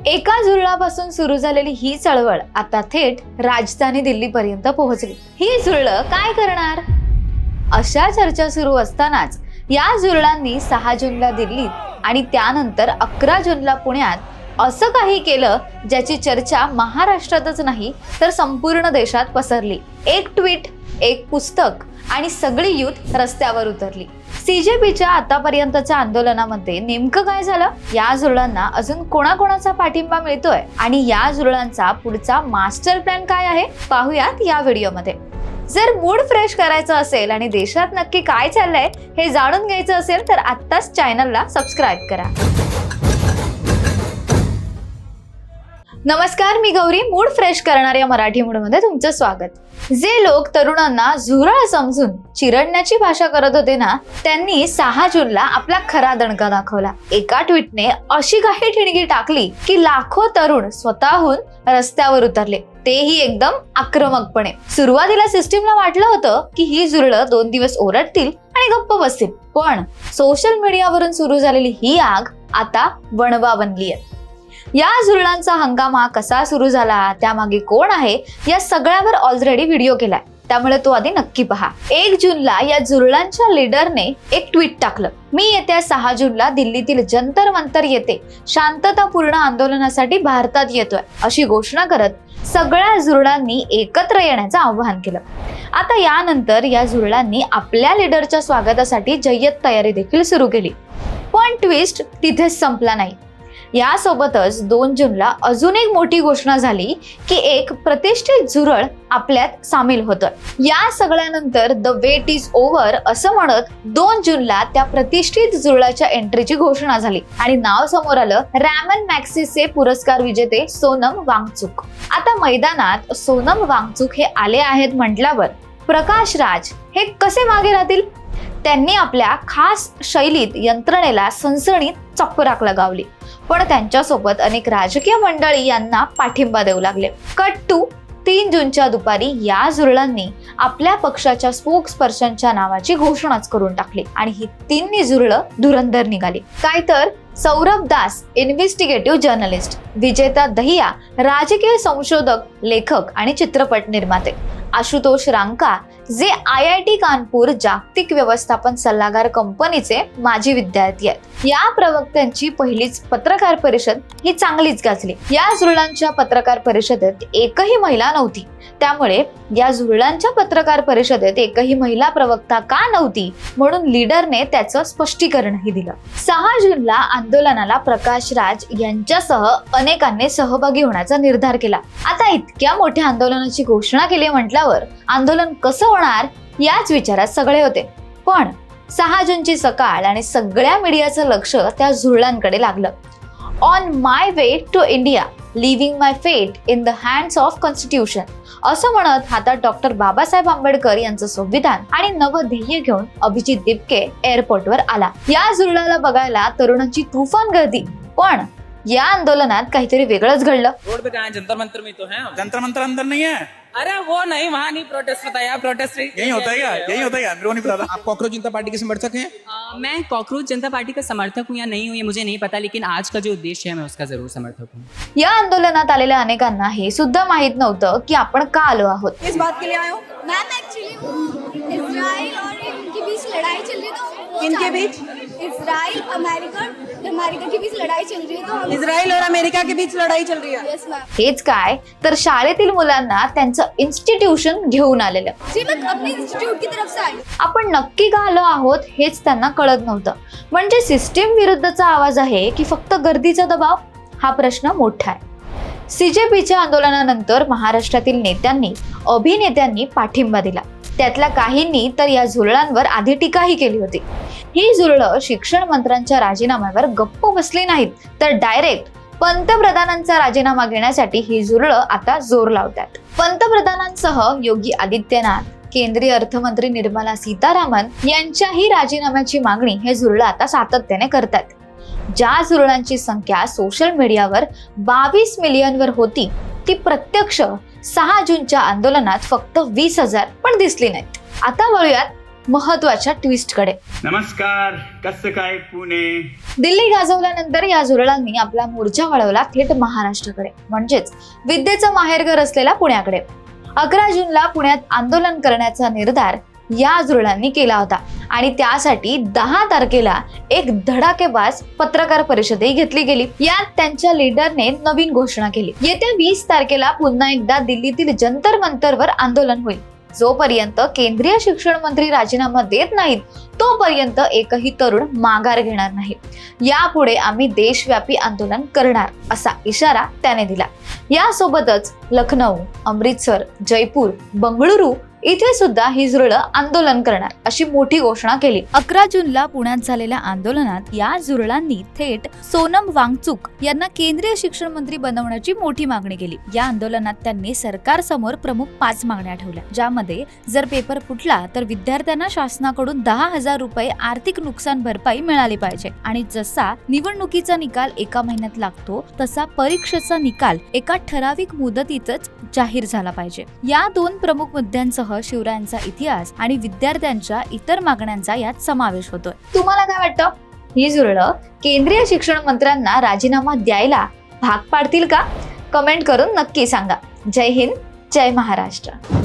एका जुळलापासून सुरू झालेली ही चळवळ आता थेट राजधानी दिल्लीपर्यंत पोहोचली. ही जुळलं काय करणार? अशा चर्चा सुरू असतानाच या जुळलांनी 6 जूनला दिल्लीत आणि त्यानंतर 11 जूनला पुण्यात असं काही केलं ज्याची चर्चा महाराष्ट्रातच नाही तर संपूर्ण देशात पसरली. एक ट्विट, एक पुस्तक आणि सगळी यूथ रस्त्यावर उतरली. सीजेपीच्या आतापर्यंतच्या आंदोलनामध्ये नेमकं काय झालं? या जुळलांना अजून कोणाकोणाचा पाठिंबा मिळतोय आणि या जुळलांचा पुढचा मास्टर प्लॅन काय आहे पाहूयात या व्हिडिओमध्ये. जर मूड फ्रेश करायचं असेल आणि देशात नक्की काय चाललंय हे जाणून घ्यायचं असेल तर आत्ताच चॅनलला सबस्क्राईब करा. नमस्कार, मी गौरी. मूड फ्रेश करणाऱ्या मराठी मूडमध्ये तुमचं स्वागत. जे लोक तरुणांना झुरळ समजून चिरडण्याची भाषा करत होते ना, त्यांनी 6 जूनला आपला खरा दणका दाखवला. एका ट्विटने अशी काही ठिणगी टाकली की लाखो तरुण स्वतःहून रस्त्यावर उतरले, तेही एकदम आक्रमकपणे. सुरुवातीला सिस्टीमला वाटलं होतं की ही झुरळं 2 दिवस ओरडतील आणि गप्प बसतील, पण सोशल मीडियावरून सुरू झालेली ही आग आता वणवा बनली आहे. या जुळलांचा हंगामा कसा सुरू झाला, त्यामागे कोण आहे, या सगळ्यावर ऑलरेडी व्हिडिओ केलाय, त्यामुळे तो आधी नक्की पहा. 1 जूनला या जुळलांच्या लीडरने एक ट्विट टाकलं. मी येत्या 6 जूनला दिल्लीतील जंतर मंतर येथे शांततापूर्ण आंदोलनासाठी भारतात येतोय अशी घोषणा करत सगळ्या जुळलांनी एकत्र येण्याचं आवाहन केलं. आता यानंतर या जुळलांनी आपल्या लीडरच्या स्वागतासाठी जय्यत तयारी देखील सुरू केली. पण ट्विस्ट तिथेच संपला नाही. यासोबतच 2 जूनला अजून एक मोठी घोषणा झाली की एक प्रतिष्ठित झुरळ आपल्यात सामील होतं. या सगळ्यानंतर द वेट इज ओव्हर असं म्हणत 2 जूनला त्या प्रतिष्ठित झुरळाच्या एंट्रीची घोषणा झाली आणि नाव समोर आलं रॅमन मॅग्सेसे पुरस्कार विजेते सोनम वांगचुक. आता मैदानात सोनम वांगचुक हे आले आहेत म्हटल्यावर प्रकाश राज हे कसे मागे राहतील? त्यांनी आपल्या खास शैलीत यंत्रणेला सनसणीत चक्राक लगावली, पण त्यांच्यासोबत अनेक राजकीय मंडळी यांना पाठिंबा देऊ लागले. कट टू 3 जूनच्या दुपारी या जुळलांनी आपल्या पक्षाच्या स्पोक्सपर्सनच्या नावाची घोषणाच करून टाकली आणि ही 3 जुळलं धुरंधर निघाली. काय तर सौरभ दास इन्व्हेस्टिगेटिव्ह जर्नलिस्ट, विजेता दहिया राजकीय संशोधक, लेखक आणि चित्रपट निर्माते, आशुतोष रांका जे IIT कानपूर जागतिक व्यवस्थापन सल्लागार कंपनीचे माजी विद्यार्थी आहेत. या प्रवक्त्यांची पहिलीच पत्रकार परिषद ही चांगलीच गाजली. या जुळलांच्या पत्रकार परिषदेत एकही महिला नव्हती, त्यामुळे या जुळलांच्या पत्रकार परिषदेत एकही महिला प्रवक्ता का नव्हती म्हणून लीडरने त्याचं स्पष्टीकरणही दिलं. 6 जूनला आंदोलनाला प्रकाश राज यांच्यासह अनेकांनी सहभागी होण्याचा निर्धार केला. आता इतक्या मोठ्या आंदोलनाची घोषणा केली म्हटल्यावर आंदोलन कसं होणार याच विचारात सगळे होते. पण 6 जूनची सकाळ आणि सगळ्या मीडियाचं लक्ष त्या जुळलांकडे लागलं. On my way to India, living my fate in the hands of constitution असं म्हणत हातात डॉक्टर बाबासाहेब आंबेडकर यांचं संविधान आणि नवं ध्येय घेऊन अभिजित दिपके एअरपोर्टवर आला. या जुळलाला बघायला तरुणांची तुफान गर्दी, पण या आंदोलनात काहीतरी वेगळंच घडलं. रोड पे कहाँ जंतर मंतर में तो है. जंतर मंतर अंदर नहीं है. अरे वो नहीं, वहाँ नहीं प्रोटेस्ट होता है, यहाँ प्रोटेस्ट यही होता है क्या? यही होता है क्या? मेरे को नहीं पता था. आप कॉकरोच जनता पार्टी के समर्थक हैं? मैं कॉकरोच जनता पार्टी का समर्थक हूँ या नहीं हूँ ये मुझे नहीं पता, लेकिन आज का जो उद्देश्य है मैं उसका जरूर समर्थक हूँ. या आंदोलनात आलेल्या अनेकांना हे सुद्धा माहित नव्हतं की आपण का आलो आहोत. किस बात के लिए आए हो? मैम एक्चुअली इजराइल और इनके बीच लड़ाई चल रही है, तो इनके बीच इजराइल अमेरिका के बीच लड़ाई चल रही है, तो इजराइल और अमेरिका के बीच लड़ाई चल रही है. Yes ma'am. हेच काय तर शाळेतील मुलांना त्यांचं इन्स्टिट्यूशन घेऊन आलेलं. जी मैं अपने इंस्टीट्यूट की तरफ से आई. आपण नक्की का आलो आहोत हेच त्यांना कळत नव्हतं. म्हणजे सिस्टीम विरुद्धचा आवाज आहे की फक्त गर्दीचा दबाव? हा प्रश्न मोठा आहे. सीजेपीच्या आंदोलनानंतर महाराष्ट्रातील नेत्यांनी, अभिनेत्यांनी पाठिंबा दिला. त्यातल्या काहींनी तर या जुळलांवर आधी टीकाही केली होती. ही जुळलं शिक्षण मंत्र्यांच्या राजीनाम्यावर गप्प बसली नाहीत, तर डायरेक्ट पंतप्रधानांचा राजीनामा घेण्यासाठी ही जुळलं आता जोर लावतात. पंतप्रधानांसह योगी आदित्यनाथ, केंद्रीय अर्थमंत्री निर्मला सीतारामन यांच्याही राजीनाम्याची मागणी हे जुळलं आता सातत्याने करतात. ज्या जुळलांची संख्या सोशल मीडियावर 22 मिलियनवर होती ती प्रत्यक्ष 6 जूनच्या आंदोलनात फक्त 20,000 पण दिसली नाहीत. आता वळूयात महत्वाच्या ट्विस्टकडे. नमस्कार, कसं काय पुणे? दिल्ली गाजवल्यानंतर या झुरळांनी आपला मोर्चा वळवला थेट महाराष्ट्राकडे, म्हणजेच विद्येचं माहेरघर असलेल्या पुण्याकडे. 11 जूनला पुण्यात आंदोलन करण्याचा निर्धार या झुरळांनी केला होता आणि त्यासाठी 10 तारखेला एक धडाकेबाज पत्रकार परिषदही घेतली गेली. यात त्यांच्या लीडरने नवीन घोषणा केली. येत्या 20 तारखेला पुन्हा एकदा दिल्लीतील जंतर मंतरवर आंदोलन होईल. जोपर्यंत केंद्रीय शिक्षण मंत्री राजीनामा देत नाहीत तोपर्यंत एकही तरुण माघार घेणार नाही. यापुढे आम्ही देशव्यापी आंदोलन करणार असा इशारा त्याने दिला. यासोबतच लखनौ, अमृतसर, जयपूर, बंगळुरू इथे सुद्धा ही झुरळं आंदोलन करणार अशी मोठी घोषणा केली. 11 जूनला पुण्यात झालेल्या आंदोलनात या झुरळांनी थेट सोनम वांगचुक यांना केंद्रीय शिक्षण मंत्री बनवण्याची मोठी मागणी केली. या आंदोलनात त्यांनी सरकारसमोर प्रमुख 5 मागण्या ठेवल्या, ज्यामध्ये जर पेपर फुटला तर विद्यार्थ्यांना शासनाकडून 10,000 रुपये आर्थिक नुकसान भरपाई मिळाली पाहिजे आणि जसा निवडणुकीचा निकाल 1 महिन्यात लागतो तसा परीक्षेचा निकाल एका ठराविक मुदतीतच जाहीर झाला पाहिजे. या 2 प्रमुख मुद्द्यांसह शिवरायांचा इतिहास आणि विद्यार्थ्यांच्या इतर मागण्यांचा यात समावेश होतोय. तुम्हाला काय वाटतं? ही झुरळं केंद्रीय शिक्षण मंत्र्यांना राजीनामा द्यायला भाग पाडतील का? कमेंट करून नक्की सांगा. जय हिंद, जय महाराष्ट्र.